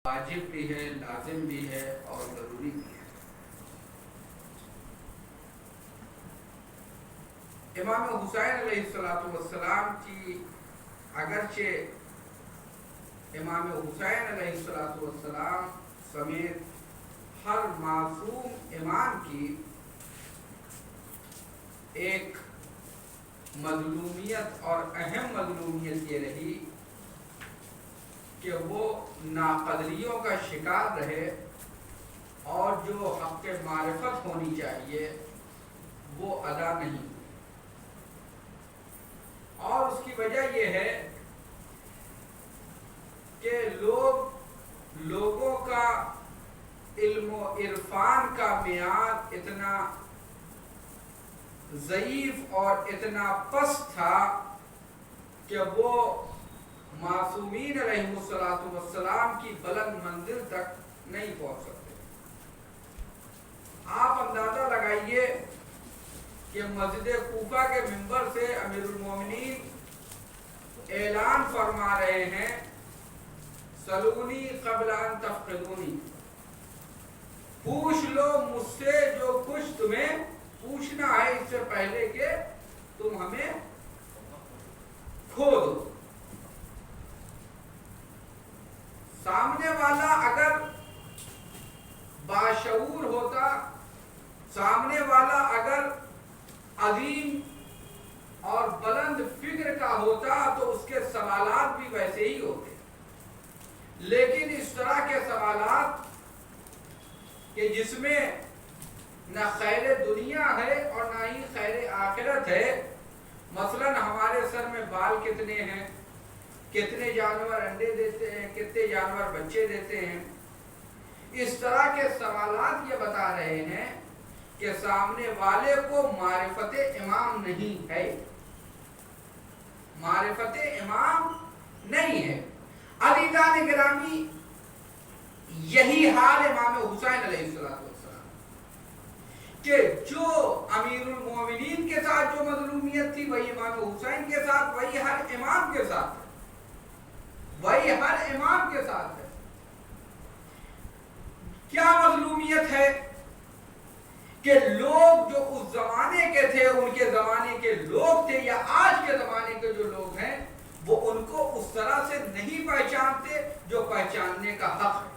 واجب بھی ہے، لازم بھی ہے اور ضروری بھی ہے۔ امام حسین علیہ السلام کی اگرچہ امام حسین علیہ السلام سمیت ہر معصوم امام کی ایک مظلومیت اور اہم مظلومیت یہ رہی کہ وہ ناقدریوں کا شکار رہے اور جو حق معرفت ہونی چاہیے وہ ادا نہیں ہوئی، اور اس کی وجہ یہ ہے کہ لوگوں کا علم و عرفان کا معیار اتنا ضعیف اور اتنا پست تھا کہ وہ معصومین علیہم السلام کی بلند منزل تک نہیں پہنچ سکتے۔ آپ اندازہ لگائیے کہ مسجد کوفہ کے منبر سے امیر المومنین اعلان فرما رہے ہیں سلونی قبل ان تفقدونی، پوچھ لو مجھ سے جو کچھ تمہیں پوچھنا ہے اس سے پہلے کہ تم ہمیں کھو دو۔ سامنے والا اگر باشعور ہوتا، سامنے والا اگر عظیم اور بلند فکر کا ہوتا تو اس کے سوالات بھی ویسے ہی ہوتے، لیکن اس طرح کے سوالات کہ جس میں نہ خیر دنیا ہے اور نہ ہی خیر آخرت ہے، مثلا ہمارے سر میں بال کتنے ہیں، کتنے جانور انڈے دیتے ہیں، کتنے جانور بچے دیتے ہیں، اس طرح کے سوالات یہ بتا رہے ہیں کہ سامنے والے کو معرفت امام نہیں ہے، معرفت امام نہیں ہے۔ عزیزان گرامی، یہی حال امام حسین علیہ السلام کہ جو امیر المومنین کے ساتھ جو مظلومیت تھی وہی امام حسین کے ساتھ، وہی ہر امام کے ساتھ ہے، وہی ہر امام کے ساتھ ہے۔ کیا مظلومیت ہے کہ لوگ جو اس زمانے کے تھے، ان کے زمانے کے لوگ تھے یا آج کے زمانے کے جو لوگ ہیں، وہ ان کو اس طرح سے نہیں پہچانتے جو پہچاننے کا حق ہے۔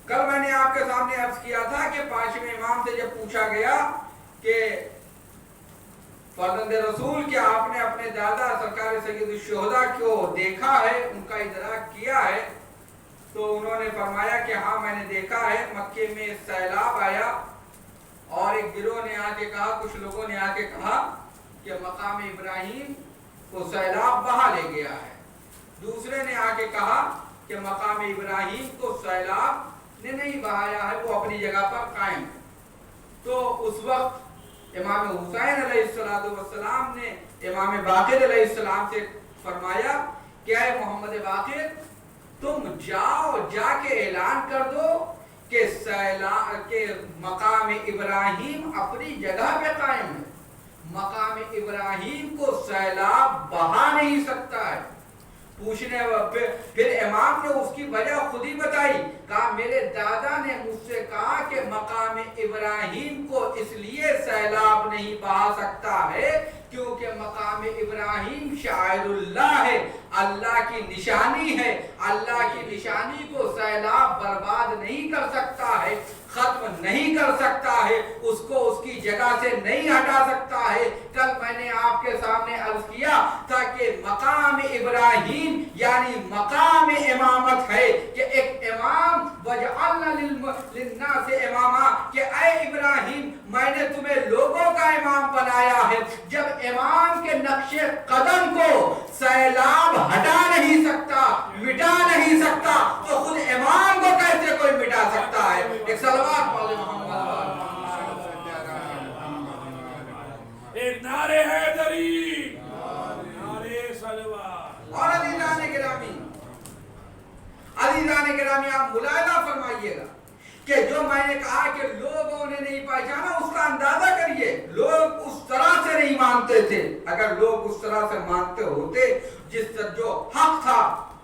کل میں نے آپ کے سامنے عرض کیا تھا کہ پانچویں امام سے جب پوچھا گیا کہ فرزند رسول کیا آپ نے اپنے دادا سرکار سید الشہداء کو دیکھا ہے، ان کا ادراک کیا ہے، تو انہوں نے فرمایا کہ ہاں میں نے دیکھا ہے، مکے میں سیلاب آیا اور ایک گروہ نے آ کے کہا، کچھ لوگوں نے آ کے کہا کہ مقام ابراہیم کو سیلاب بہا لے گیا ہے، دوسرے نے آ کے کہا کہ مقام ابراہیم کو سیلاب نے نہیں بہایا ہے، وہ اپنی جگہ پر قائم ہے۔ تو اس وقت امام حسین علیہ السلام نے امام باقر علیہ السلام سے فرمایا کہ اے محمد باقر، تم جاؤ، جا کے اعلان کر دو کہ مقام ابراہیم اپنی جگہ پہ قائم ہے، مقام ابراہیم کو سیلاب بہا نہیں سکتا ہے۔ پوچھنے پھر امام نے اس کی وجہ خود ہی بتائی، کہا میرے دادا نے مجھ سے کہا کہ مقام ابراہیم کو اس لیے سیلاب نہیں بہا سکتا ہے کیونکہ مقام ابراہیم شاعر اللہ ہے، اللہ کی نشانی ہے، اللہ کی نشانی کو سیلاب برباد نہیں کر سکتا ہے، ختم نہیں کر سکتا ہے، اس کو اس کی جگہ سے نہیں ہٹا سکتا ہے۔ کل میں نے آپ کے سامنے عرض کیا تھا کہ مقام ابراہیم یعنی مقام امامت ہے کہ ایک امام وَجَعَلْنَا لِلنَّاسِ اماما، کہ اے ابراہیم میں نے تمہیں لوگوں کا امام بنایا ہے۔ جب امام کے نقش قدم کو سیلاب ہٹا نہیں سکتا، مٹا نہیں سکتا، تو خود امام کو کیسے کوئی مٹا سکتا ہے؟ ایک صلوات پڑھیں محمد، ایک نعرے حیدری، نعرے صلوات۔ اور عزیزان گرامی آپ ملاحظہ فرمائیے گا کہ جو میں نے کہا کہ لوگوں نے نہیں پہچانا، اس کا اندازہ کریے، لوگ اس طرح سے نہیں مانتے تھے۔ اگر لوگ اس طرح سے مانتے ہوتے جس طرح جو حق تھا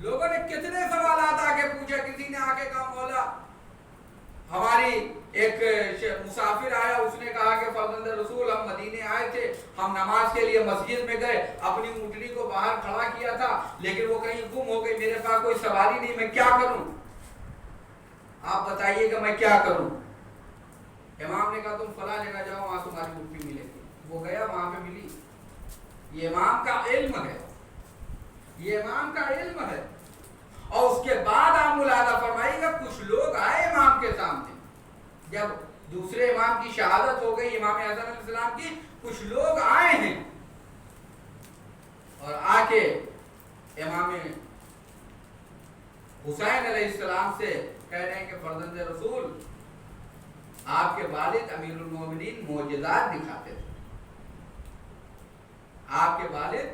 لوگوں نے کتنے سوالات آ کے پوچھے. کسی نے آ کے کہا مولا ہماری ایک مسافر آیا, اس نے کہا کہ فرزند رسول ہم مدینے آئے تھے, ہم نماز کے لیے مسجد میں گئے, اپنی اونٹنی کو باہر کھڑا کیا تھا لیکن وہ کہیں گم ہو گئی, میرے پاس کوئی سواری نہیں, میں کیا کروں, آپ بتائیے کہ میں کیا کروں. امام نے کہا تم فلاں جگہ جاؤ, وہاں تمہاری اونٹنی ملے گی. وہ گیا, وہاں پہ ملی. یہ امام کا علم ہے, یہ امام کا علم ہے. اور اس کے بعد آپ ملاحظہ فرمائیے گا کچھ لوگ آئے امام کے سامنے, جب دوسرے امام کی شہادت ہو گئی, امام حسن علیہ السلام کی, کچھ لوگ آئے ہیں اور آ کے امام حسین علیہ السلام سے کہہ رہے ہیں کہ فرزند رسول آپ کے والد امیر المومنین معجزات دکھاتے تھے, آپ کے والد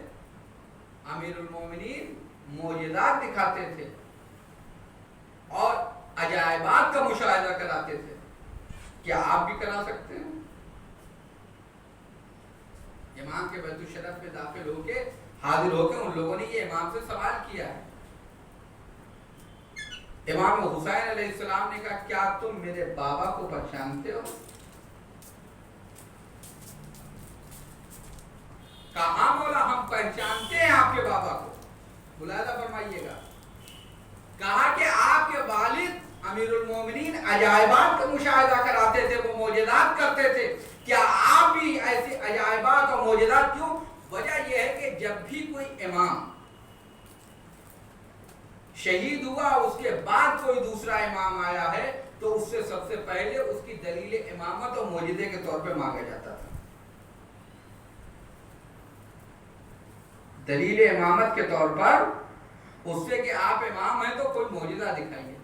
امیر المومنین معجزات دکھاتے تھے اور عجائبات کا مشاہدہ کراتے تھے, کیا آپ بھی کرا سکتے ہیں؟ امام کے بیت الشرف میں داخل ہو کے, حاضر ہو کے, ان لوگوں نے یہ امام سے سوال کیا ہے. امام حسین علیہ السلام نے کہا کیا تم میرے بابا کو پہچانتے ہو؟ کہا مولا ہم پہچانتے ہیں آپ کے بابا کو. ملاحظہ فرمائیے گا, کہا کہ آپ کے والد امیر المومنین عجائبات کا مشاہدہ کراتے تھے, وہ معجزات کرتے تھے, کیا آپ بھی ایسے عجائبات اور معجزات کیوں؟ وجہ یہ ہے کہ جب بھی کوئی امام شہید ہوا, اس کے بعد کوئی دوسرا امام آیا ہے تو اس سے سب سے پہلے اس کی دلیل امامت اور معجزے کے طور پہ مانگا جاتا تھا. دلیل امامت کے طور پر اس سے کہ آپ امام ہیں تو کوئی معجزہ دکھائیے,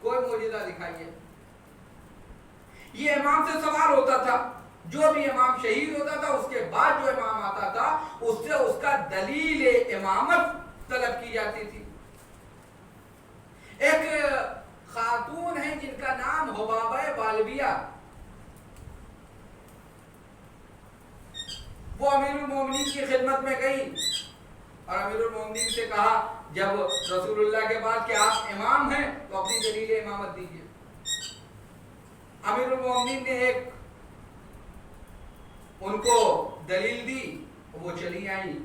کوئی معجزہ دکھائیے. یہ امام سے سوال ہوتا تھا, جو بھی امام شہید ہوتا تھا اس کے بعد جو امام آتا تھا اس سے اس کا دلیل امامت طلب کی جاتی تھی. ایک خاتون ہے جن کا نام حبابہ بالبیہ, وہ امیر المومنین کی خدمت میں گئی اور امیر المومنین سے کہا جب رسول اللہ کے بعد کہ آپ امام ہیں تو اپنی دلیل امامت دیجئے. امیر المومنین نے ایک ان کو دلیل دی, وہ چلی آئی.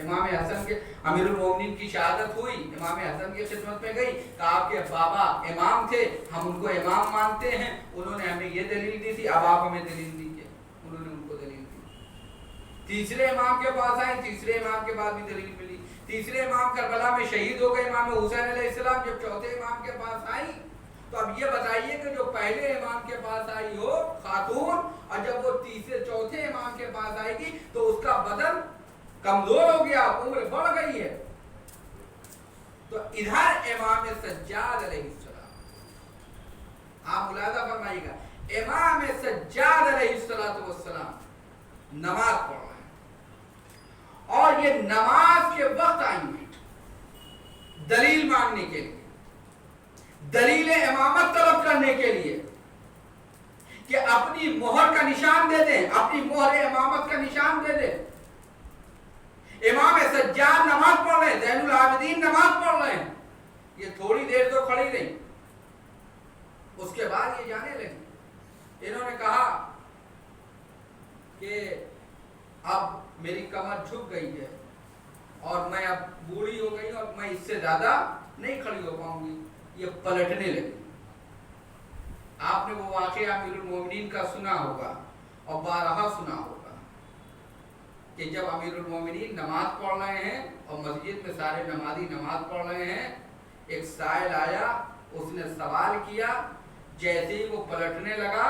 امام حسن کے, امیر المومنین کی شہادت ہوئی, امام حسن کی خدمت میں گئی, کہ آپ کے بابا امام تھے, ہم ان کو امام مانتے ہیں, انہوں نے ہمیں یہ دلیل دی تھی, اب آپ ہمیں دلیل دیجئے. انہوں نے ان کو دلیل دی. تیسرے امام کے پاس آئے, تیسرے امام کے بعد بھی دلیل ملی. تیسرے امام کربلا میں شہید ہو گئے امام حسین علیہ السلام. جب چوتھے امام کے پاس آئی تو اب یہ بتائیے کہ جو پہلے امام کے پاس آئی ہو خاتون, اور جب وہ تیسرے چوتھے امام کے پاس آئے گی تو اس کا بدن کمزور ہو گیا, عمر بڑھ گئی ہے. تو ادھر امام سجاد علیہ السلام, آپ ملاحظہ فرمائیے گا, امام سجاد علیہ السلام نماز پڑھ رہے ہیں اور یہ نماز کے وقت آئی ہیں دلیل مانگنے کے لیے, دلیل امامت طلب کرنے کے لیے کہ اپنی مہر کا نشان دے دیں, اپنی مہر امامت کا نشان دے دیں. امام سجاد نماز پڑھ رہے ہیں, زین العابدین نماز پڑھ رہے ہیں, یہ تھوڑی دیر تو کھڑی رہی, اس کے بعد یہ جانے لگی. انہوں نے کہا کہ اب میری کمر جھک گئی ہے اور میں اب بوڑھی ہو گئی اور میں اس سے زیادہ نہیں کھڑی ہو پاؤں گی. یہ پلٹنے لگی. آپ نے وہ واقعہ امیر المومنین کا سنا ہوگا اور بارہا سنا ہوگا کہ جب امیر المومنین نماز پڑھ رہے ہیں اور مسجد میں سارے نمازی نماز پڑھ رہے ہیں, ایک سائل آیا, اس نے سوال کیا, جیسے ہی وہ پلٹنے لگا,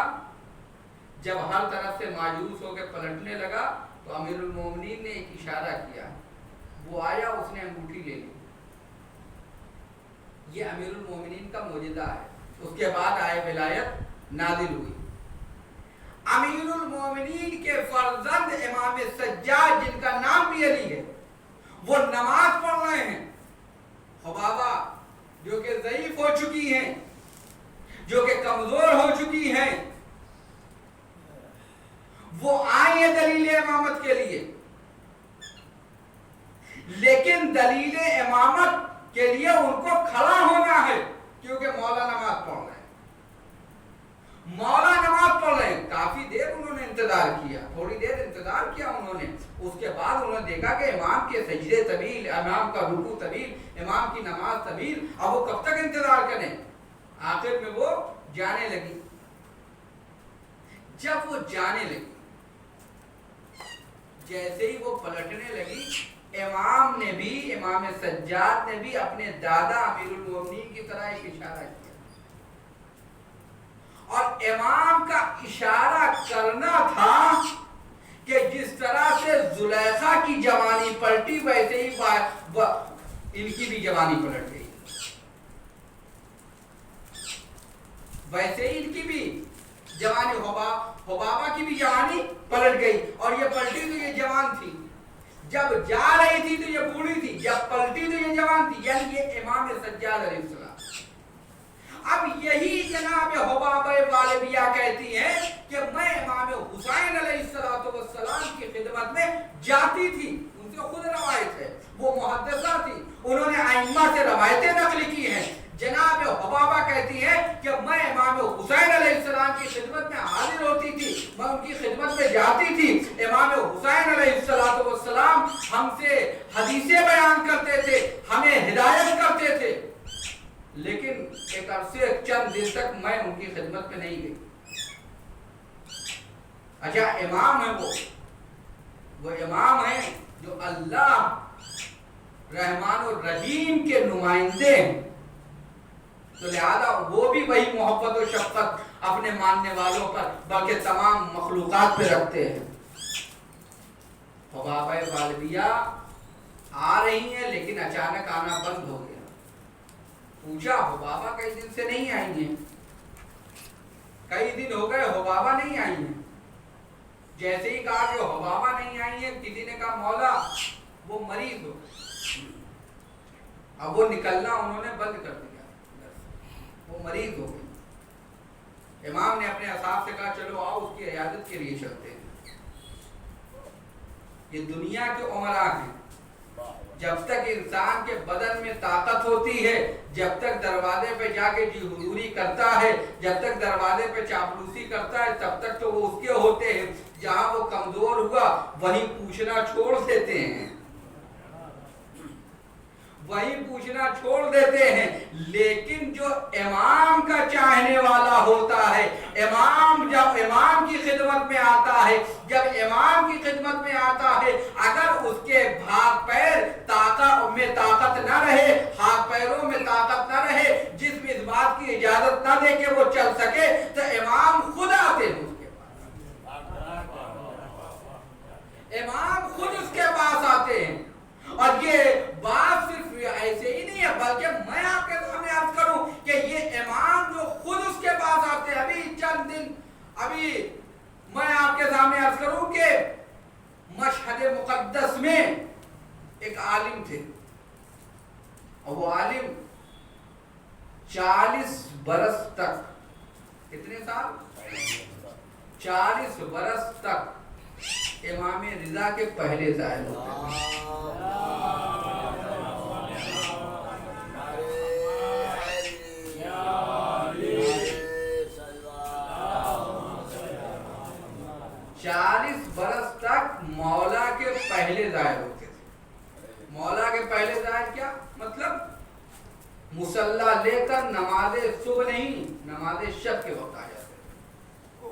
جب ہر طرف سے مایوس ہو کے پلٹنے لگا تو امیر المومنین نے ایک اشارہ کیا, وہ آیا, اس نے انگوٹھی لے لی. یہ امیر المومنین کا معجزہ ہے. اس کے بعد آئے ولایت نازل ہوئی. امیر المومنین کے فرزند امام سجاد جن کا نام بھی علی ہے, وہ نماز پڑھ رہے ہیں. حبابہ جو کہ ضعیف ہو چکی ہیں, جو کہ کمزور ہو چکی ہیں, وہ آئی ہیں دلیل امامت کے لیے, لیکن دلیل امامت کے لیے ان کو کھڑا ہونا ہے، کیونکہ مولا نماز پڑھ رہے ہیں، مولا نماز پڑھ رہے ہیں۔ کافی دیر انہوں نے انتظار کیا، تھوڑی دیر انتظار کیا انہوں نے، اس کے بعد انہوں نے دیکھا کہ امام کے سجدے طویل، امام کا رکوع طویل، امام کی نماز طویل، اب وہ کب تک انتظار کریں؟ آخر میں وہ جانے لگی۔ جب وہ جانے لگی، جیسے ہی وہ پلٹنے لگی، امام نے بھی، امام سجاد نے بھی اپنے دادا امیر المومنین کی طرح ایک اشارہ کیا، اور امام کا اشارہ کرنا تھا کہ جس طرح سے زلیخا کی جوانی پلٹی ویسے ہی ان کی بھی جوانی پلٹ گئی، ویسے ہی ان کی بھی جوانی، حبابہ کی بھی جوانی پلٹ گئی، اور یہ پلٹی تو یہ جوان تھی، جب جا رہی تھی تو یہ بوڑھی تھی، جب پلٹی تو یہ جوان تھی، یعنی یہ امام سجاد علیہ السلام۔ اب یہی جناب حبابہ والبیہ کہتی ہیں کہ میں امام حسین علیہ السلام کی خدمت میں جاتی تھی، ان سے خود روایت ہے، وہ محدثہ تھی، انہوں نے ائمہ سے روایتیں نقل کی ہیں۔ جناب حبابہ کہتی ہیں کہ میں امام حسین علیہ السلام کی خدمت میں حاضر ہوتی تھی، میں ان کی خدمت میں جاتی تھی، امام حسین علیہ السلام ہم سے حدیثیں بیان کرتے تھے، ہمیں ہدایت کرتے تھے، لیکن ایک عرصے چند دن تک میں ان کی خدمت میں نہیں گئی۔ اچھا امام ہے، وہ امام ہیں جو اللہ رحمان الرحیم کے نمائندے ہیں، تو لہذا وہ بھی وہی محبت و شفقت اپنے ماننے والوں پر بلکہ تمام مخلوقات پہ رکھتے ہیں۔ حبابہ والبیہ آ رہی ہیں لیکن اچانک آنا بند ہو گیا۔ پوچھا حبابہ کئی دن سے نہیں آئی ہیں، کئی دن ہو گئے حبابہ نہیں آئی ہیں۔ جیسے ہی کہا کہ حبابہ نہیں آئی ہیں، کسی نے کہا مولا وہ مریض ہو، اب وہ نکلنا انہوں نے بند کر دیا، وہ مریض ہو گئی۔ امام نے اپنے اصحاب سے کہا چلو آؤ اس کی عیادت کے لیے چلتے ہیں۔ یہ دنیا کے عمرا ہیں، جب تک انسان کے بدن میں طاقت ہوتی ہے، جب تک دروازے پہ جا کے جی حضوری کرتا ہے، جب تک دروازے پہ چاپلوسی کرتا ہے، تب تک تو وہ اس کے ہوتے ہیں۔ جہاں وہ کمزور ہوا وہیں پوچھنا چھوڑ دیتے ہیں، وہیں پوچھنا چھوڑ دیتے ہیں۔ لیکن جو امام کا چاہنے والا ہوتا ہے، امام جب امام کی خدمت میں آتا ہے، جب امام کی خدمت میں آتا ہے، اگر اس کے ہاتھ پیر میں طاقت نہ رہے، ہاتھ پیروں میں طاقت نہ رہے، جسم اس بات کی اجازت نہ دے کہ وہ چل سکے، تو امام خود آتے ہیں اس کے پاس، امام خود اس کے پاس آتے ہیں۔ اور یہ بات صرف ایسے ہی نہیں ہے، بلکہ میں آپ کے سامنے عرض کروں کہ یہ امام جو خود اس کے پاس آتے ہیں، ابھی چند دن، ابھی میں آپ کے سامنے عرض کروں کہ مشہد مقدس میں ایک عالم تھے، اور وہ عالم 40 برس تک، کتنے سال؟ 40 برس تک امام رضا کے پہلے ظاہر ہوتے ہیں۔ 40 برس تک مولا کے پہلے ظاہر ہوتے تھے۔ مولا کے پہلے ظاہر کیا مطلب؟ مصلی لے کر نماز صبح نہیں، نماز شب کے وقت آ جاتے تھے۔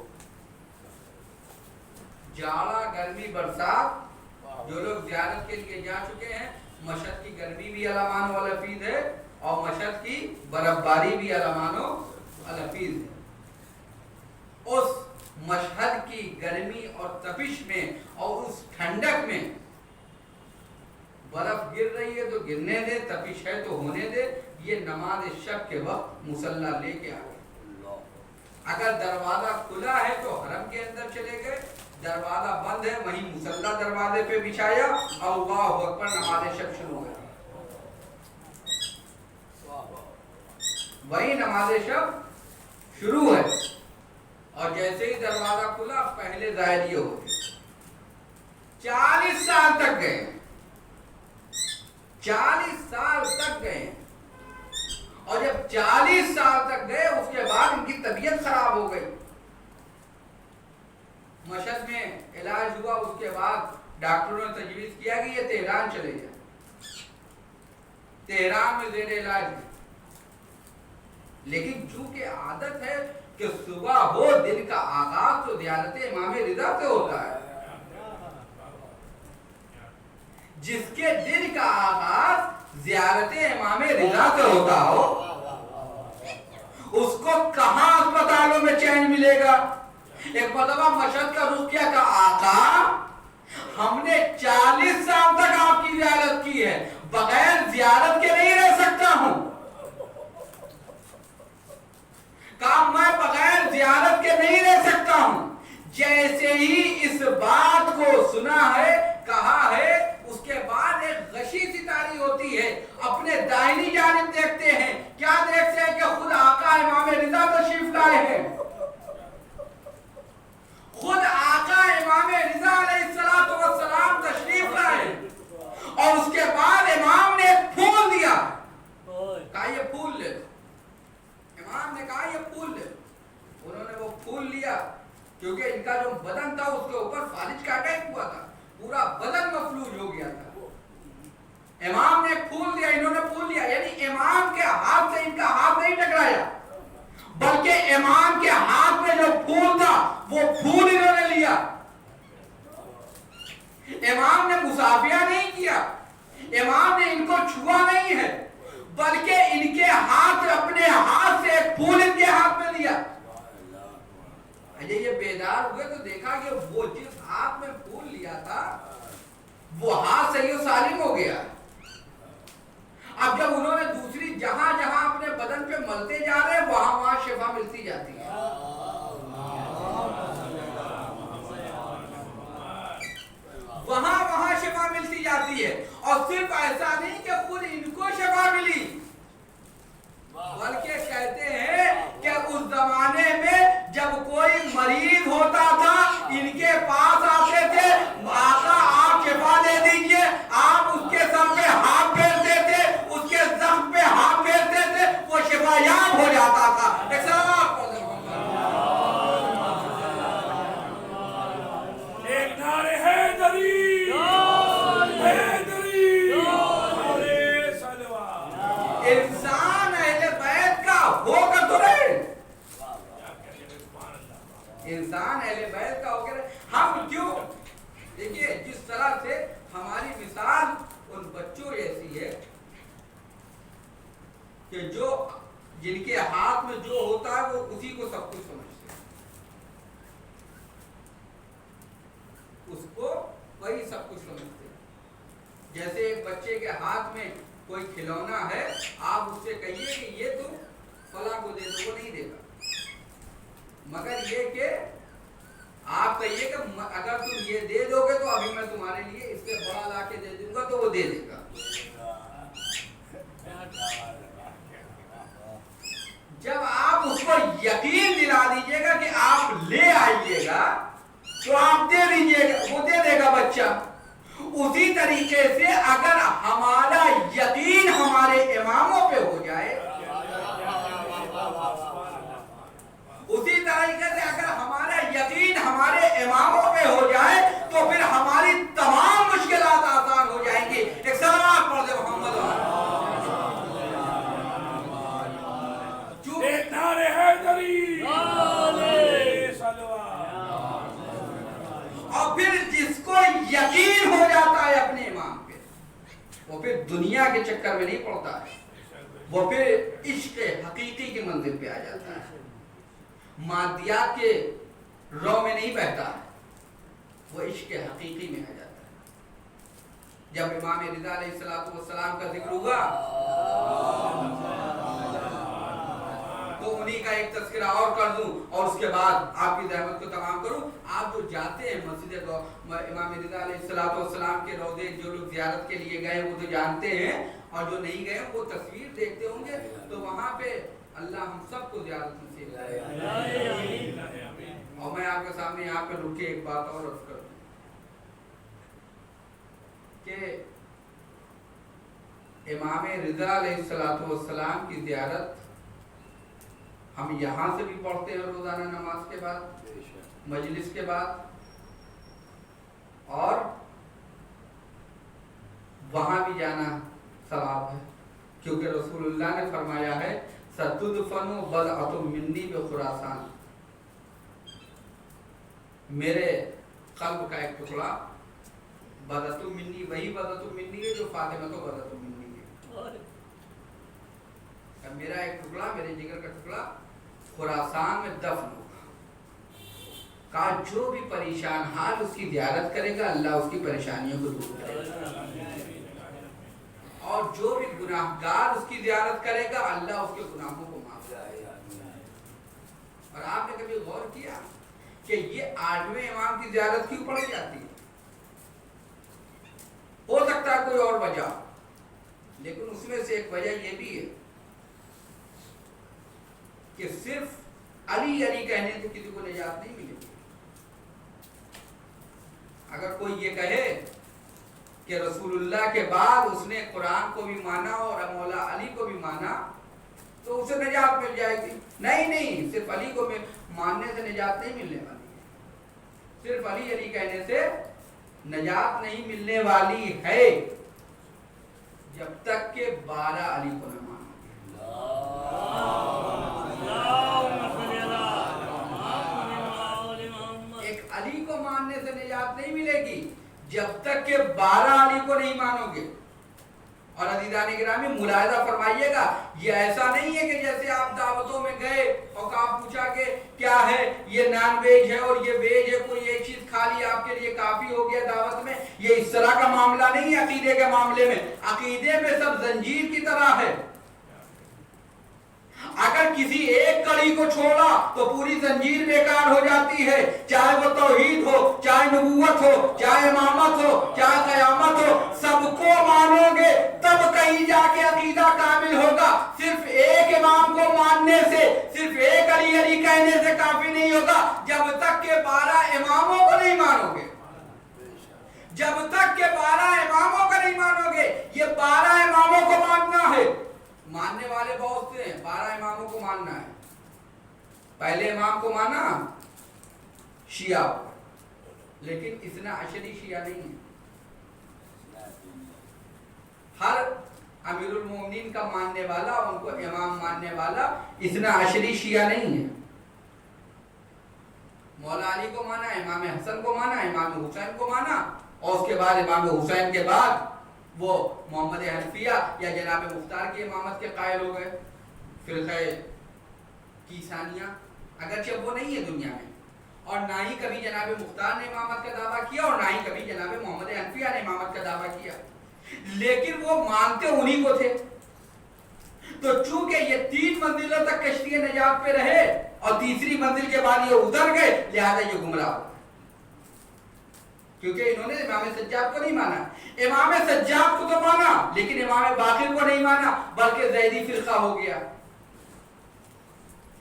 جاڑا گرمی برسات، جو لوگ زیارت کے لیے جا چکے ہیں، مشہد کی گرمی بھی علمان و لفیظ ہے، اور مشہد کی برف باری بھی علمان و لفیظ ہے۔ اس مشہد کی گرمی اور تپش میں اور اس ٹھنڈک میں برف گر رہی ہے تو گرنے دے، تپش ہے تو ہونے دے، یہ نماز شب کے وقت مصلی لے کے آ گئے۔ اگر دروازہ کھلا ہے تو حرم کے اندر چلے گئے، دروازہ بند ہے وہیں مصلی دروازے پہ بچھایا، اللہ اکبر، نماز شب شروع ہو گئی، وہی نماز شب شروع ہے۔ اور جیسے ہی دروازہ کھلا پہلے ظاہر یہ ہوتے، 40 سال تک گئے، 40 سال تک گئے، اور جب 40 سال تک گئے اس کے بعد ان کی طبیعت خراب ہو گئی، مشہد میں علاج ہوا، اس کے بعد ڈاکٹروں نے تجویز کیا کہ یہ تہران چلے جائیں، تہران میں زیر علاج ہے، لیکن چونکہ عادت ہے کہ صبح ہو دن کا آغاز تو زیارت امام رضا سے ہوتا ہے، جس کے دن کا آغاز زیارت امام رضا سے ہوتا ہو اس کو کہاں اسپتالوں میں چین ملے گا؟ ایک مرتبہ مشہد کا رخ کیا کہ آقا ہم نے 40 سال تک آپ کی زیارت کی ہے، بغیر زیارت کے نہیں رہ سکتا ہوں، کہا میں بغیر زیارت کے نہیں رہ سکتا ہوں۔ جیسے ہی اس بات کو سنا ہے، کہا ہے، اس کے بعد ایک غشی ستاری ہوتی ہے، اپنے دائنی جانب دیکھتے ہیں، کیا دیکھتے ہیں کہ خود آقا امام رضا تشریف لائے ہیں، خود آقا امام رضا علیہ السلام تشریف لائے، اور اس کے بعد امام نے ایک پھول دیا، کہا یہ پھول لے، امام نے کہا یہ پھول لے، انہوں نے وہ پھول لیا، کیونکہ ان کا جو بدن تھا اس کے اوپر فالج کا اٹیک ہوا تھا، پورا بدن مفلوج ہو گیا تھا، امام نے پھول دیا، انہوں نے پھول لیا، یعنی امام کے ہاتھ سے ان کا ہاتھ نہیں ٹکرایا، بلکہ امام کے ہاتھ میں جو پھول تھا وہ پھول انہوں نے لیا، امام نے مصافحہ نہیں کیا، امام نے ان کو چھوا نہیں ہے، بلکہ ان کے ہاتھ اپنے ہاتھ سے ایک پھول ان کے ہاتھ میں دیا۔ یہ بیدار ہوئے تو دیکھا کہ وہ جس ہاتھ میں پھول لیا تھا وہ ہاتھ صحیح و سالم ہو گیا۔ اب جب انہوں نے دوسری جہاں جہاں اپنے بدن پہ ملتے جا رہے ہیں وہاں وہاں شفا ملتی جاتی ہے، وہاں وہاں شفا ملتی جاتی ہے، اور صرف ایسا نہیں کہ خود ان کو شفا ملی، بلکہ کہتے ہیں کہ اس زمانے میں جب کوئی مریض ہوتا تھا ان کے پاس آتے تھے، آقا آپ شفا دے دیجئے، آپ اس کے سر پہ ہاتھ پھیرتے تھے، اس کے زخم پہ ہاتھ پھیرتے تھے، وہ شفا یاب ہو جاتا تھا۔ ایک نعرہ حیدری، انسان اہل بیت کا ہو کر تو رہے، انسان اہل بیت کا ہو کر رہے، ہم کیوں؟ دیکھیے جس طرح سے ہماری مثال ان بچوں ایسی ہے کہ جو جن کے ہاتھ میں جو ہوتا ہے وہ اسی کو سب کچھ سمجھتے ہیں، اس کو وہی سب کچھ سمجھتے ہیں۔ جیسے ایک بچے کے ہاتھ میں کوئی کھلونا ہے، آپ اس سے کہیے کہ یہ تو فلاں کو دے دو، وہ نہیں دے گا، مگر یہ کہ آپ کہیے کہ اگر تم یہ دے دو گے تو ابھی میں تمہارے لیے اس سے بڑا لا کے دے دوں گا، تو وہ دے دے گا۔ جب آپ اس کو یقین دلا دیجئے گا کہ آپ لے آئیے گا تو آپ دے دیجئے گا، وہ دے دے گا بچہ۔ اسی طریقے سے اگر ہمارا یقین ہمارے اماموں پہ ہو جائے، اسی طریقے سے اگر ہمارا یقین ہمارے اماموں پہ ہو جائے تو پھر ہماری تمام مشکلات آسان ہو جائیں گی۔ ایک صلوات پڑھ دے محمد۔ ایک نعرہ حیدری، اور پھر جس کو یقین ہو جاتا ہے اپنے امام پہ، وہ پھر دنیا کے چکر میں نہیں پڑتا ہے، وہ پھر عشق حقیقی کی منزل پہ آ جاتا ہے، مادیات کے رو میں نہیں بہتا ہے، وہ عشق حقیقی میں آ جاتا ہے۔ جب امام رضا علیہ السلام کا ذکر ہوا تو انہی کا ایک تذکرہ اور کر دوں اور اس کے بعد آپ کی زحمت کو تمام کروں۔ آپ جو جاتے ہیں مسجد امام رضا علیہ السلام کے روضے، جو لوگ زیارت کے لیے گئے وہ تو جانتے ہیں، اور جو نہیں گئے وہ تصویر دیکھتے ہوں گے، تو وہاں پہ اللہ ہم سب کو زیارت نصیب کرے۔ اور میں آپ کے سامنے یہاں پہ رک کے ایک بات اور عرض کر دوں کہ امام رضا علیہ السلام کی زیارت ہم یہاں سے بھی پڑھتے ہیں روزانہ نماز کے بعد، مجلس کے بعد، اور وہاں بھی جانا ثواب ہے، کیونکہ رسول اللہ نے فرمایا ہے ستدفن بضعۃ منی بخراسان، میرے قلب کا ایک ٹکڑا بضعۃ منی، وہی بضعۃ منی ہے جو فاطمہ تو بضعۃ منی ہے، میرا ایک ٹکڑا، میرے جگر کا ٹکڑا خراسان میں دفن ہوگا، کہا جو بھی پریشان حال اس کی زیارت کرے گا اللہ اس کی پریشانیوں کو دور کرے گا، اور جو بھی گناہگار اس کی زیارت کرے گا اللہ اس کے گناہوں کو معاف کرے گا۔ اور آپ نے کبھی غور کیا کہ یہ 8ویں امام کی زیارت کیوں پڑھی جاتی ہے؟ ہو سکتا ہے کوئی اور وجہ، لیکن اس میں سے ایک وجہ یہ بھی ہے کہ صرف علی علی کہنے سے کسی کو نجات نہیں ملے گی۔ اگر کوئی یہ کہے کہ رسول اللہ کے بعد اس نے قرآن کو بھی مانا اور مولا علی کو بھی مانا تو اسے نجات مل جائے گی، نہیں، صرف علی کو ماننے سے نجات نہیں ملنے والی ہے، صرف علی علی کہنے سے نجات نہیں ملنے والی ہے جب تک کہ 12 علی کو نہ مانو۔ ایک علی کو ماننے سے نجات نہیں ملے گی جب تک کہ 12 علی کو نہیں مانو گے۔ اور عزیزان گرامی ملاحظہ فرمائیے گا، یہ ایسا نہیں ہے کہ جیسے آپ دعوتوں میں گئے اور آپ پوچھا کہ کیا ہے، یہ نان ویج ہے اور یہ ویج ہے، کوئی ایک چیز کھا لی آپ کے لیے کافی ہو گیا دعوت میں، یہ اس طرح کا معاملہ نہیں ہے۔ عقیدے کے معاملے میں، عقیدے میں سب زنجیر کی طرح ہے، اگر کسی ایک کڑی کو چھوڑا تو پوری زنجیر بیکار ہو جاتی ہے، چاہے وہ توحید ہو، چاہے نبوت ہو، چاہے امامت ہو، چاہے قیامت ہو، سب کو مانو گے تب کہیں جا کے عقیدہ کامل ہوگا۔ صرف ایک امام کو ماننے سے، صرف ایک علی علی کہنے سے کافی نہیں ہوگا جب تک کہ 12 اماموں کو نہیں مانو گے، جب تک کہ 12 اماموں کو نہیں مانو گے۔ یہ 12 اماموں کو ماننا ہے، ماننے والے بہت سے ہیں، 12 اماموں کو ماننا ہے۔ پہلے امام کو مانا شیعہ، لیکن اثنا عشری شیعہ نہیں ہے۔ ہر امیر المومنین کا ماننے والا، ان کو امام ماننے والا اثنا عشری شیعہ نہیں ہے۔ مولا علی کو مانا، امام حسن کو مانا، امام حسین کو مانا، اور اس کے بعد امام حسین کے بعد وہ محمد حنفیہ یا جناب مختار کی امامت کے قائل ہو گئے، فرقہ کیسانیہ، اگرچہ وہ نہیں ہے دنیا میں، اور نہ ہی کبھی جناب مختار نے امامت کا دعویٰ کیا اور نہ ہی کبھی جناب محمد حنفیہ نے امامت کا دعویٰ کیا، لیکن وہ مانتے انہی کو تھے۔ تو چونکہ یہ 3 منزلوں تک کشتی نجات پہ رہے اور تیسری منزل کے بعد یہ اتر گئے، لہذا یہ گمراہ ہو، کیونکہ انہوں نے امام سجاد کو نہیں مانا۔ امام سجاد کو تو مانا لیکن امام باقر کو نہیں مانا، بلکہ زیدی فرقہ ہو گیا،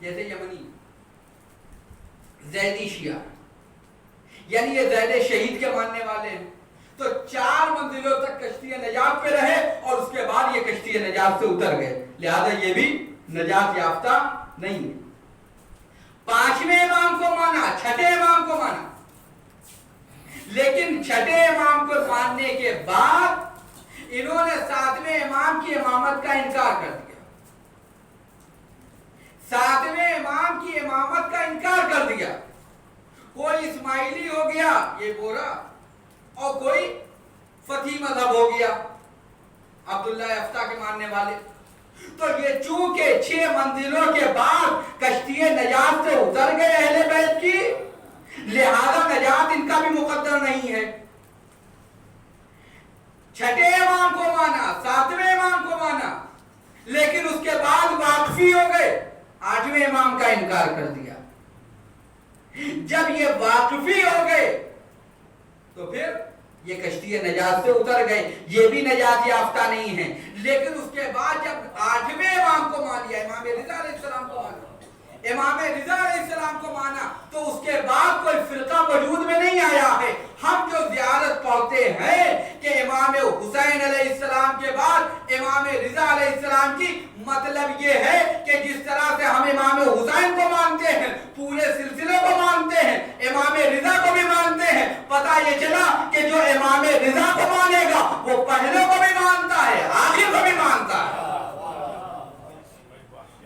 جیسے یمنی زیدی شیعہ، یعنی یہ زید شہید کے ماننے والے ہیں۔ تو 4 منزلوں تک کشتی نجات پہ رہے اور اس کے بعد یہ کشتی نجات سے اتر گئے، لہذا یہ بھی نجات یافتہ نہیں ہے۔ 5ویں امام کو مانا، 6ٹھے امام کو مانا، لیکن 6ٹھے امام کو ماننے کے بعد انہوں نے 7ویں امام کی امامت کا انکار کر دیا، 7ویں امام کی امامت کا انکار کر دیا۔ کوئی اسماعیلی ہو گیا یہ گورا، اور کوئی فتح مذہب ہو گیا عبداللہ افتح کے ماننے والے۔ تو یہ چونکہ 6 منزلوں کے بعد کشتی نجات سے اتر گئے اہل بیت کی، لہذا نجات ان کا بھی مقدر نہیں ہے۔ 6ٹھے امام کو مانا، 7ویں امام کو مانا، لیکن اس کے بعد واقفی ہو گئے، 8ویں امام کا انکار کر دیا۔ جب یہ واقفی ہو گئے تو پھر یہ کشتی نجات سے اتر گئے، یہ بھی نجات یافتہ نہیں ہے۔ لیکن اس کے بعد جب 8ویں امام کو مان لیا، امام رضا علیہ السلام کو مان لیا، امام رضا علیہ السلام کو مانا تو اس کے بعد کوئی فرقہ وجود میں نہیں آیا ہے. ہم جو زیارت پڑھتے ہیں کہ امام حسین علیہ السلام کے بعد امام رضا علیہ السلام کی, مطلب یہ ہے کہ جس طرح سے ہم امام حسین کو مانتے ہیں, پورے سلسلے کو مانتے ہیں, امام رضا کو بھی مانتے ہیں. پتہ یہ چلا کہ جو امام رضا کو مانے گا وہ پہلے کو بھی مانتا ہے, آخر کو بھی مانتا ہے.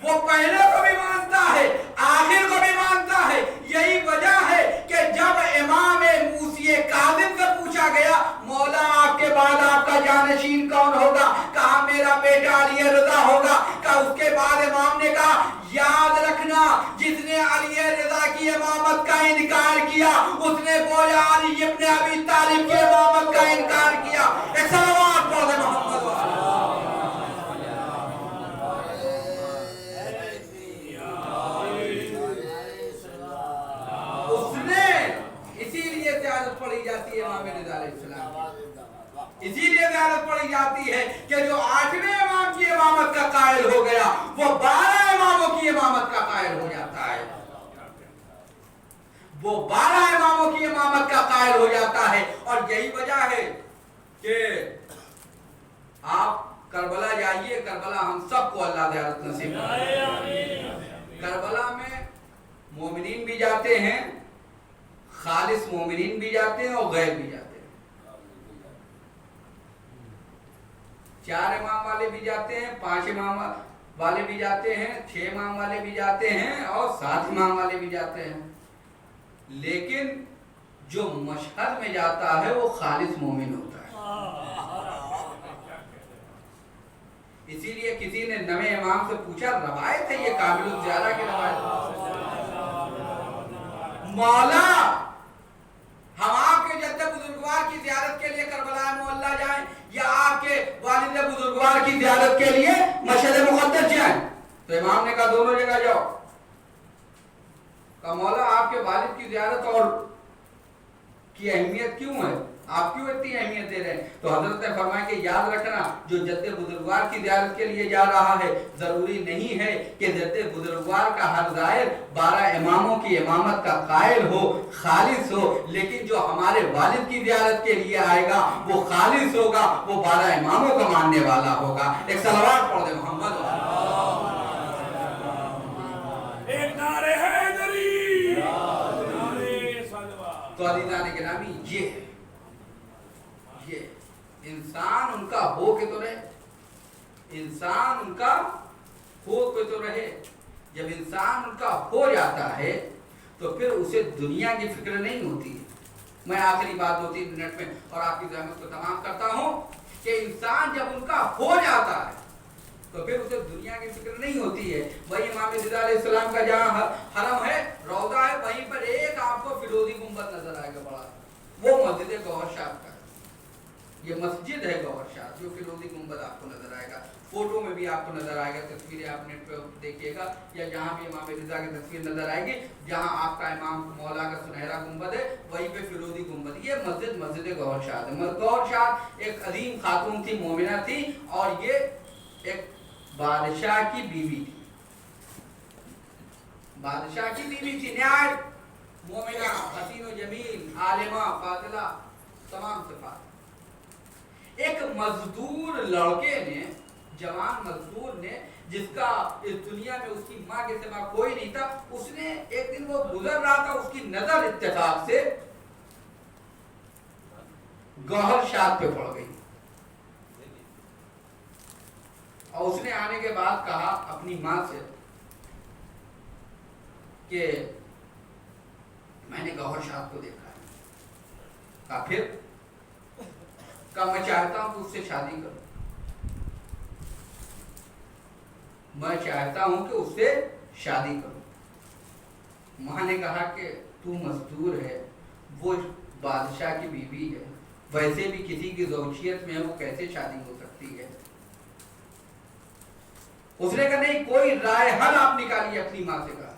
وہ پہلے کو بھی مانتا ہے, آخر کو بھی مانتا ہے. یہی وجہ ہے کہ جب امام موسی کاظم سے پوچھا گیا مولا آپ کے بعد آپ کا جانشین کون ہوگا, کہا میرا بیٹا علی رضا ہوگا. کہا اس کے بعد امام نے کہا یاد رکھنا جس نے علی رضا کی امامت کا انکار کیا اس نے گویا علی ابن ابی طالب کی امامت کا انکار کیا. ایک صلوات پڑھ دے محمد. پڑھی جاتی ہے امام رضا علیہ السلام, اسی لیے زیارت پڑھی جاتی ہے کہ جو 8ویں امام کی امامت کا قائل ہو گیا وہ 12 اماموں کی امامت کا قائل ہو جاتا ہے. وہ 12 اماموں کی امامت کا قائل ہو جاتا ہے. اور یہی وجہ ہے کہ آپ کربلا جائیے, کربلا ہم سب کو اللہ زیارت نصیب کرے. کربلا میں مومنین بھی جاتے ہیں, خالص مومنین بھی جاتے ہیں اور غیر بھی جاتے ہیں. 4 امام والے بھی جاتے ہیں, 5 امام والے بھی جاتے ہیں, 6 امام والے بھی جاتے ہیں اور 7 امام والے بھی جاتے ہیں. لیکن جو مشہد میں جاتا ہے وہ خالص مومن ہوتا ہے. اسی لیے کسی نے نویں امام سے پوچھا, روایت ہے یہ کامل الزیارہ کی روایت, مولا ہم آپ کے جد بزرگوار کی زیارت کے لیے کربلا معلی جائیں یا آپ کے والد بزرگوار کی زیارت کے لیے مشہد مقدس جائیں؟ تو امام نے کہا دونوں جگہ جاؤ. کہا مولا آپ کے والد کی زیارت اور کی اہمیت کیوں ہے, آپ کیوں اتنی اہمیت دے رہے ہیں؟ تو حضرت نے فرمایا کہ یاد رکھنا جو جد بزرگوار کی زیارت کے لیے جا رہا ہے ضروری نہیں ہے کہ جد بزرگوار کا ہر زائر 12 اماموں کی امامت کا قائل ہو, خالص ہو. لیکن جو ہمارے والد کی زیارت کے لیے آئے گا وہ خالص ہوگا, وہ 12 اماموں کا ماننے والا ہوگا. ایک صلوات پڑھ دے محمد. ایک نعرہ حیدری. تو عزیزان گرامی یہ ہے, یہ انسان ان کا ہو کے تو رہے, انسان ان کا ہو کے تو رہے. جب انسان ان کا ہو جاتا ہے تو پھر اسے دنیا کی فکر نہیں ہوتی ہے. میں آخری بات 2-3 منٹ میں اور آپ کی زحمت کو تمام کرتا ہوں کہ انسان جب ان کا ہو جاتا ہے تو پھر اسے دنیا کی فکر نہیں ہوتی ہے. وہی امام رضا علیہ السلام کا جہاں حرم ہے, روضہ ہے, وہیں پر ایک آپ کو فیروزی گنبد نظر آئے گا بڑا, وہ مسجد گوہر شاہ کا. یہ مسجد ہے گوہر شاہ جو فیروزی گنبد آپ کو نظر آئے گا. فوٹو میں بھی آپ کو نظر آئے گا, تصویریں آپ نیٹ پہ دیکھیے گا یا جہاں بھی امام رضا کی تصویر نظر آئے گی, جہاں آپ کا امام مولا کا سنہرا گنبد ہے وہیں پہ فیروزی گنبد. یہ مسجد مسجد گوہر شاہ ہے. گوہر شاہ ایک عظیم خاتون تھی, مومنہ تھی, اور یہ ایک بادشاہ کی بیوی تھی. بادشاہ کی بیوی تھی, نہایت مومنہ, حسین و جمیل, عالمہ, فاضلہ, تمام صفات. ایک مزدور لڑکے نے, جوان مزدور نے, جس کا اس دنیا میں اس کی ماں کے سوا کوئی نہیں تھا, اس نے ایک دن وہ گزر رہا تھا, اس کی نظر اتفاق سے گوہر شاہ پہ پڑ گئی اور اس نے آنے کے بعد کہا اپنی ماں سے کہ میں نے گوہر شاہ کو دیکھا ہے. کہا پھر؟ کہا میں چاہتا ہوں کہ اس سے شادی کروں, میں چاہتا ہوں کہ اس سے شادی کروں. ماں نے کہا کہ تو مزدور ہے, وہ بادشاہ کی بیوی ہے, ویسے بھی کسی کی زوجیت میں وہ کیسے شادی ہو سکتی ہے؟ اس نے کہا نہیں, کوئی رائے حل آپ نکالیے. اپنی ماں سے کہا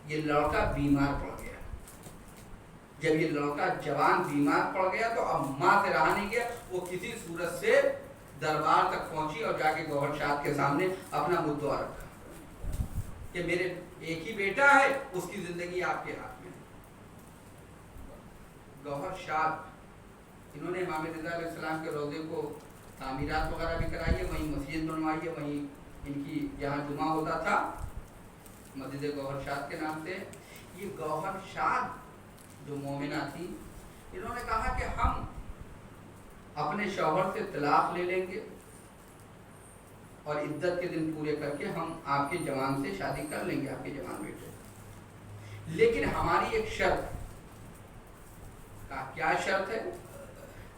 یہ لڑکا بیمار پڑ گیا. جب یہ لڑکا جوان بیمار پڑ گیا تو اب ماں سے رہا نہیں گیا, وہ کسی صورت سے دربار تک پہنچی اور جا کے گوہر شاہ کے سامنے اپنا مدعا رکھا. کہ میرے ایک ہی بیٹا ہے، اس کی زندگی آپ کے ہاتھ میں ہے۔ گوہر شاد انہوں نے امام رضا علیہ السلام کے روضے کو تعمیرات وغیرہ بھی کرائی ہے، وہیں مسجد بنوائی ہے، وہیں ان کی جہاں جمعہ ہوتا تھا مسجد گوہر شاد کے نام سے۔ یہ گوہر شاد جو مومنہ تھی، انہوں نے کہا کہ ہم اپنے شوہر سے طلاق لے لیں گے اور عدت کے دن پورے کر کے ہم آپ کے جوان سے شادی کر لیں گے، آپ کے جوان بیٹے، لیکن ہماری ایک شرط۔ کہا کیا شرط ہے؟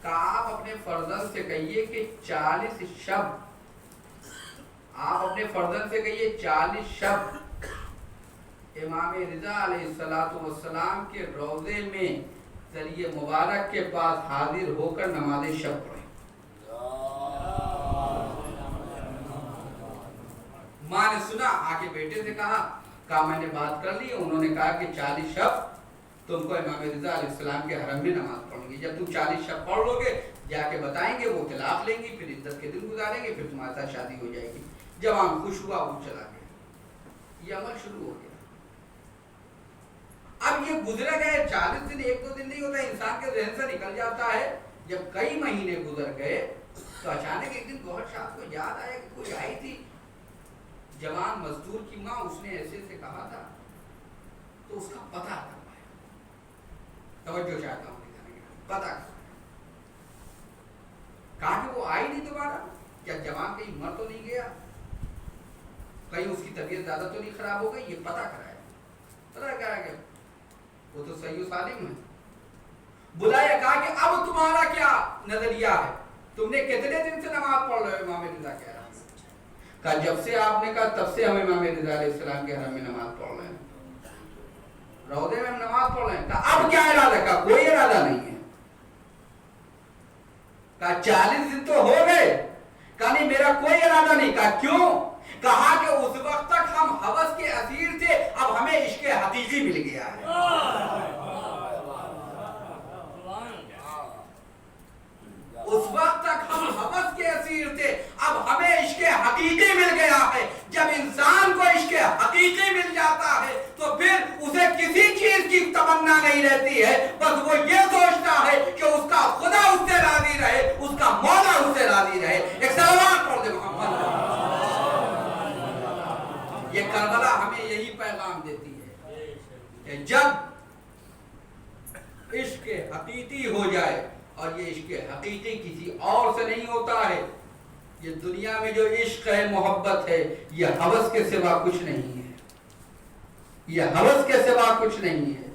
کہا آپ اپنے فرزند سے کہیے کہ 40 شب، آپ اپنے فرزند سے کہیے 40 شب امام رضا علیہ السلام کے روضے میں ذریعے مبارک کے پاس حاضر ہو کر نماز شب پڑھیں۔ ماں نے سنا، آ کے بیٹے سے کہا میں نے بات کر لی، انہوں نے کہا کہ 40 شب تم کو امام رضا علیہ السلام کے حرم میں نماز پڑھیں گی، جب تم 40 شب پڑھ لو گے جا کے بتائیں گے، وہ طلاق لیں گی، پھر عدت کے دن گزاریں گے، پھر تمہارے ساتھ شادی ہو جائے گی۔ جوان خوش ہوا، وہ چلا گیا، یہ عمل شروع ہو گیا۔ اب یہ گزر گئے 40 دن، 1-2 دن نہیں ہوتا، انسان کے ذہن سے نکل جاتا ہے۔ جب کئی مہینے گزر گئے تو اچانک ایک دن گوہر شاد کو یاد آیا کہ کوئی آئی تھی جوان مزدور کی ماں، اس نے ایسے سے کہا تھا، تو اس کا پتہ کروایا۔ توجہ چاہتا ہوں پتہ کروایا، کہا کہ وہ آئی نہیں دوبارہ، کیا جوان کہیں مر تو نہیں گیا، کہیں اس کی طبیعت زیادہ تو نہیں خراب ہو گئی، یہ پتہ کرایا۔ پتہ کرایا کہ وہ تو صحیح و سالم ہے۔ بلایا، کہا کہ اب تمہارا کیا نظریہ ہے، تم نے کتنے دن سے نماز پڑھ رہے ہو؟ امام رضا کہہ رہا ہے، کہا جب سے آپ نے کہا تب سے ہم امام رضا علیہ السلام کے حرم میں نماز پڑھ رہے ہیں، روضے میں ہم نماز پڑھ رہے ہیں۔ کہا اب کیا ارادہ؟ کہا کوئی ارادہ نہیں ہے۔ کہا 40 دن تو ہو گئے، کہا نہیں میرا کوئی ارادہ نہیں۔ کہا کیوں؟ کہا کہ اس وقت تک ہم ہوس کے اسیر تھے، اب ہمیں عشق حقیقی مل گیا ہے۔ اس وقت تک ہم ہوس کے اسیر تھے، اب ہمیں عشق حقیقی مل گیا ہے۔ جب انسان کو عشق حقیقی مل جاتا ہے تو پھر اسے کسی چیز کی تمنا نہیں رہتی ہے، بس وہ یہ سوچتا ہے کہ اس کا خدا اس سے راضی رہے، اس کا مولا اس سے راضی رہے۔ ایک صلوات پڑھ دے محمد۔ یہ کربلا ہمیں یہی پیغام دیتی ہے کہ جب عشق حقیقی ہو جائے، اور یہ عشق حقیقی کسی اور سے نہیں ہوتا ہے، یہ دنیا میں جو عشق ہے، محبت ہے، یہ ہوس کے سوا کچھ نہیں ہے، یہ ہوس کے سوا کچھ نہیں ہے۔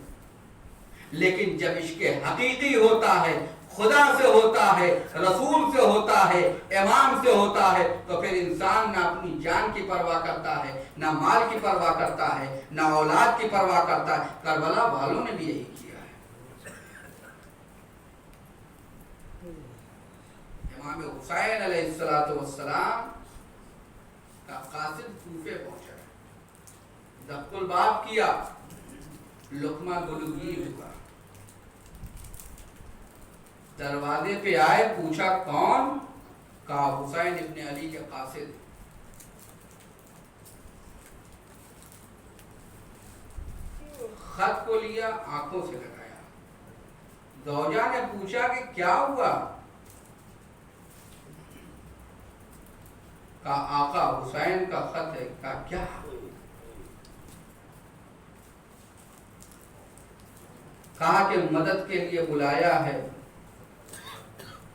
لیکن جب عشق حقیقی ہوتا ہے، خدا سے ہوتا ہے، رسول سے ہوتا ہے، امام سے ہوتا ہے، تو پھر انسان نہ اپنی جان کی پرواہ کرتا ہے، نہ مال کی پرواہ کرتا ہے، نہ اولاد کی پرواہ کرتا ہے۔ کربلا والوں نے بھی یہی کیا۔ امام حسین علیہ السلام کا قاصد کوفے پہنچا، دق الباب کیا، لقمہ گلوگیر ہوا، دروازے پہ آئے، پوچھا کون؟ کہا حسین ابن علی کے قاصد۔ خط کو لیا، آنکھوں سے لگایا، زوجہ نے پوچھا کہ کیا ہوا؟ کہا آقا حسین کا خط ہے۔ کہا کیا؟ کہا کہ مدد کے لیے بلایا ہے۔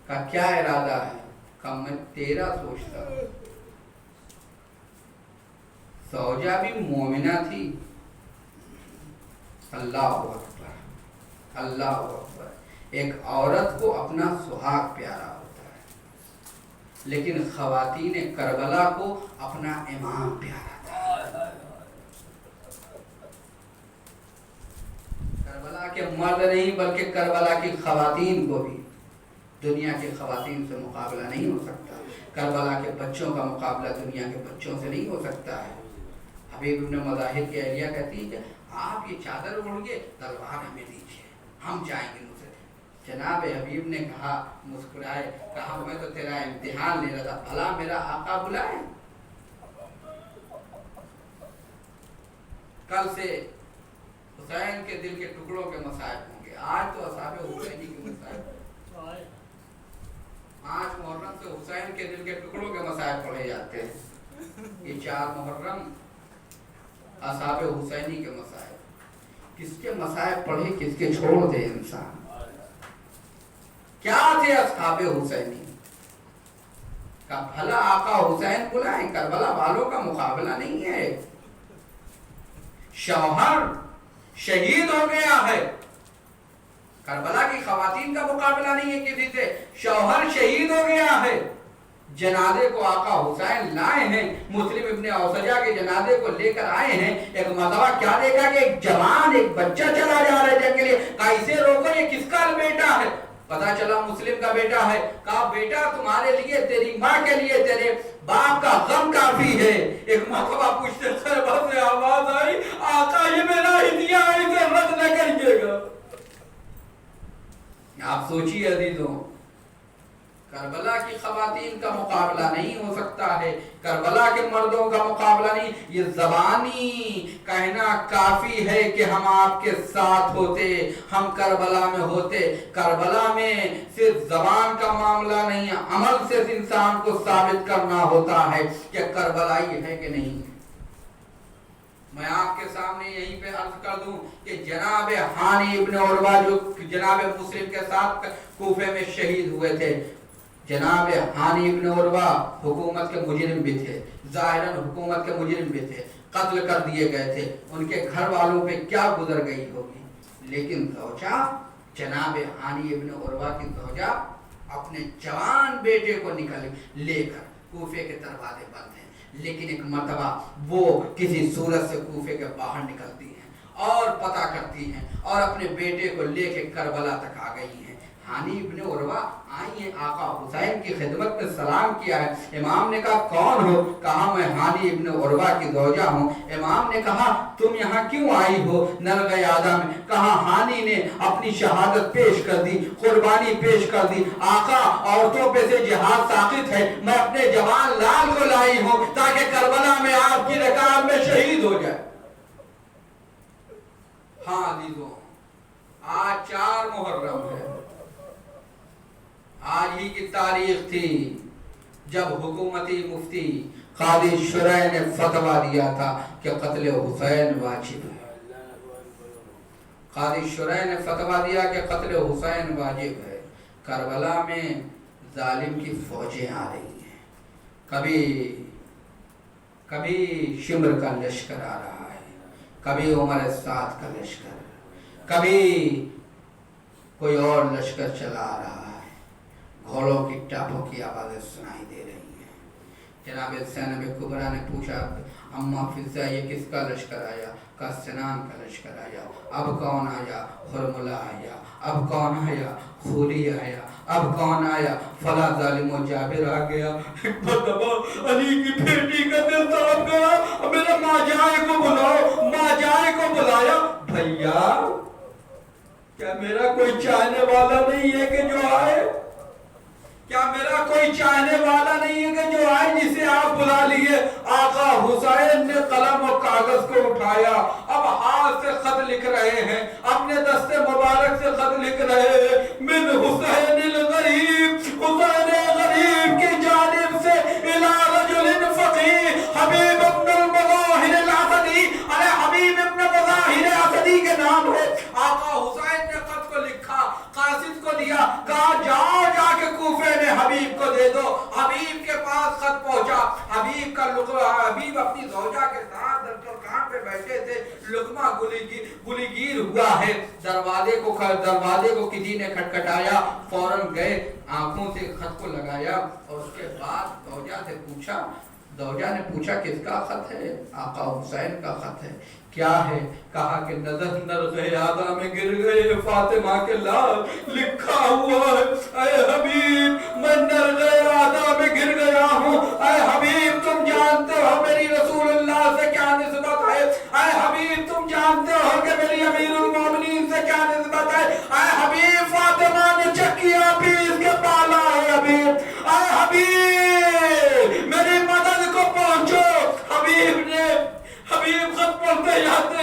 کہا کیا ارادہ ہے؟ کہا میں تیرا سوچتا ہوں۔ زوجہ بھی مومنہ تھی۔ اللہ اکبر، اللہ اکبر۔ ایک عورت کو اپنا سہاگ پیارا ہوتا ہے، لیکن خواتین کربلا کو اپنا امام پیارا تھا۔ کربلا کے مرد نہیں بلکہ کربلا کی خواتین کو بھی دنیا کی خواتین سے مقابلہ نہیں ہو سکتا، کربلا کے بچوں کا مقابلہ دنیا کے بچوں سے نہیں ہو سکتا ہے۔ حبیب ابن مظاہر کی اہلیہ کہتی ہے کہ آپ یہ چادر اوڑھ کے تلوار ہمیں دیجیے، ہم جائیں گے اسے۔ جناب حبیب نے کہا، مسکرائے، کہا میں تو تیرا امتحان لے رہا تھا، بھلا میرا آقا بلائے۔ کل سے حسین کے دل کے ٹکڑوں کے مصائب ہوں گے. آج تو اصحاب حسینی کے مصائب، 5 محرم سے حسین کے دل کے ٹکڑوں کے مصائب پڑھے جاتے ہیں. یہ 4 محرم اصحاب حسینی کے مصائب. کس کے مصائب پڑھے کس کے چھوڑ دے انسان. کیا تھے اصحاب حسینی کا بھلا آقا حسین بلائیں. کربلا والوں کا مقابلہ نہیں ہے. شوہر شہید ہو گیا ہے، کربلا کی خواتین کا مقابلہ نہیں ہے کسی سے. شوہر شہید ہو گیا ہے، جنازے کو آقا حسین لائے ہیں. مسلم ابن اوسجہ کے جنازے کو لے کر آئے ہیں. ایک مرتبہ کیا دیکھا کہ ایک جوان ایک بچہ چلا جا رہا ہے جنگ کے لیے. کہا اسے روکو، یہ کس کا بیٹا ہے؟ پتا چلا مسلم کا بیٹا ہے. کہا بیٹا تمہارے لیے، تیری ماں کے لیے، تیرے باپ کا غم کافی ہے. ایک مرتبہ پوچھتے خیبر سے آواز آئی، آقا یہ میرا ہدیہ ہے، اسے رد نہ کریے گا. آپ سوچیے عزیزوں، کربلا کی خواتین کا مقابلہ نہیں ہو سکتا ہے، کربلا کے مردوں کا مقابلہ نہیں. یہ زبانی کہنا کافی ہے کہ ہم آپ کے ساتھ ہوتے، ہم کربلا میں ہوتے. کربلا میں صرف زبان کا معاملہ نہیں، عمل سے انسان کو ثابت کرنا ہوتا ہے کہ کربلائی ہے کہ نہیں. میں آپ کے سامنے یہیں پہ عرض کر دوں کہ جناب ہانی ابن عروہ جو جناب مسلم کے ساتھ کوفے میں شہید ہوئے تھے، جناب ہانی ابن عروہ حکومت کے مجرم بھی تھے، ظاہراً حکومت کے مجرم بھی تھے، قتل کر دیے گئے تھے. ان کے گھر والوں پہ کیا گزر گئی ہوگی. لیکن زوجہ جناب ہانی ابن عروہ کی زوجہ اپنے جوان بیٹے کو نکل لے کر کوفے کے دروازے بند ہیں. لیکن ایک مرتبہ وہ کسی صورت سے کوفے کے باہر نکلتی ہیں اور پتہ کرتی ہیں اور اپنے بیٹے کو لے کے کربلا تک آ گئی ہیں. ہانی ابن عروہ آئی ہیں، آقا حسین کی خدمت میں سلام کیا ہے. امام نے کہا کون ہو؟ کہا میں ہانی ابن عروہ کی زوجہ ہوں. امام نے کہا تم یہاں کیوں آئی ہو نرغ یادہ میں؟ کہا ہانی نے اپنی شہادت پیش کر دی، قربانی پیش کر دی. آقا عورتوں پہ سے جہاد ساقط ہے، میں اپنے جوان لال کو لائی ہوں تاکہ کربلا میں آپ کی رکاب میں شہید ہو جائے. ہاں عزیزوں، آج 4 محرم ہے. آج ہی کی تاریخ تھی جب حکومتی مفتی قاضی شرح نے فتویٰ دیا تھا کہ قتل حسین واجب ہے. قاضی شرح نے فتویٰ دیا کہ قتل حسین واجب ہے. کربلا میں ظالم کی فوجیں آ رہی ہیں. کبھی شمر کا لشکر آ رہا ہے، کبھی عمر سعد کا لشکر، کبھی کوئی اور لشکر چلا آ رہا ہے. گھوڑوں کی ٹاپوں کی آوازیں سنائی دے رہی ہیں. جناب زینب کبریٰ نے پوچھا اماں فضہ یہ کس کا لشکر آیا؟ کہا سنان کا لشکر آیا. اب کون آیا؟ حرملہ آیا. اب کون آیا؟ خولی آیا. اب کون آیا؟ فلاں ظالم و جابر آ گیا. علی کی بیٹی کا دل تڑپ گیا. میرے ماں جائے کو بلاؤ. ماں جائے کو بلایا. بھیا کیا میرا کوئی چاہنے والا نہیں ہے کہ جو آئے؟ کیا میرا کوئی چاہنے والا نہیں ہے کہ جو آئے جسے آپ بلا لیے؟ آقا حسین نے قلم و کاغذ کو اٹھایا. اب ہاتھ سے خط لکھ رہے ہیں، اپنے دست مبارک سے خط لکھ رہے ہیں. من حسین الغریب، حسین غریب کی جانب سے الى رجل فقیہ حبیب ابن المظاہر الاسدی. ارے حبیب ابن مظاہر اسدی کے نام ہے. آقا حسین نے خط کو لکھا، قاصد کو دیا، کہا جاؤ جا کے کوفے میں حبیب کو دے دو. حبیب کے پاس خط پہنچا. حبیب اپنی زوجہ کے ساتھ دسترخوان پہ بیٹھے تھے. لقمہ گلی گیر ہوا ہے. دروازے کو کسی نے کھٹکھٹایا. فوراً گئے، آنکھوں سے خط کو لگایا اور اس کے بعد زوجہ سے پوچھا. زوجہ نے پوچھا کس کا خط ہے؟ آقا حسین کا خط ہے. کیا ہے؟ کہا کہ نظر نرغ یادہ میں گر گئے فاطمہ کے لال لکھا ہوا ہے. اے حبیب میں نرغ یادہ میں گر گیا ہوں. اے حبیب تم جانتے ہو میری رسول اللہ سے کیا نسبت ہے. اے حبیب تم جانتے ہو کہ میری امیر المومنین سے کیا نسبت ہے. اے حبیب فاطمہ نے چکیاں پیس کے پالا ہے. حبیب اے حبیب میری مدد کو پہنچو. حبیب خط پڑھتے جاتے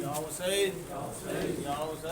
Ya Hussein, ya Hussein, ya Hussein.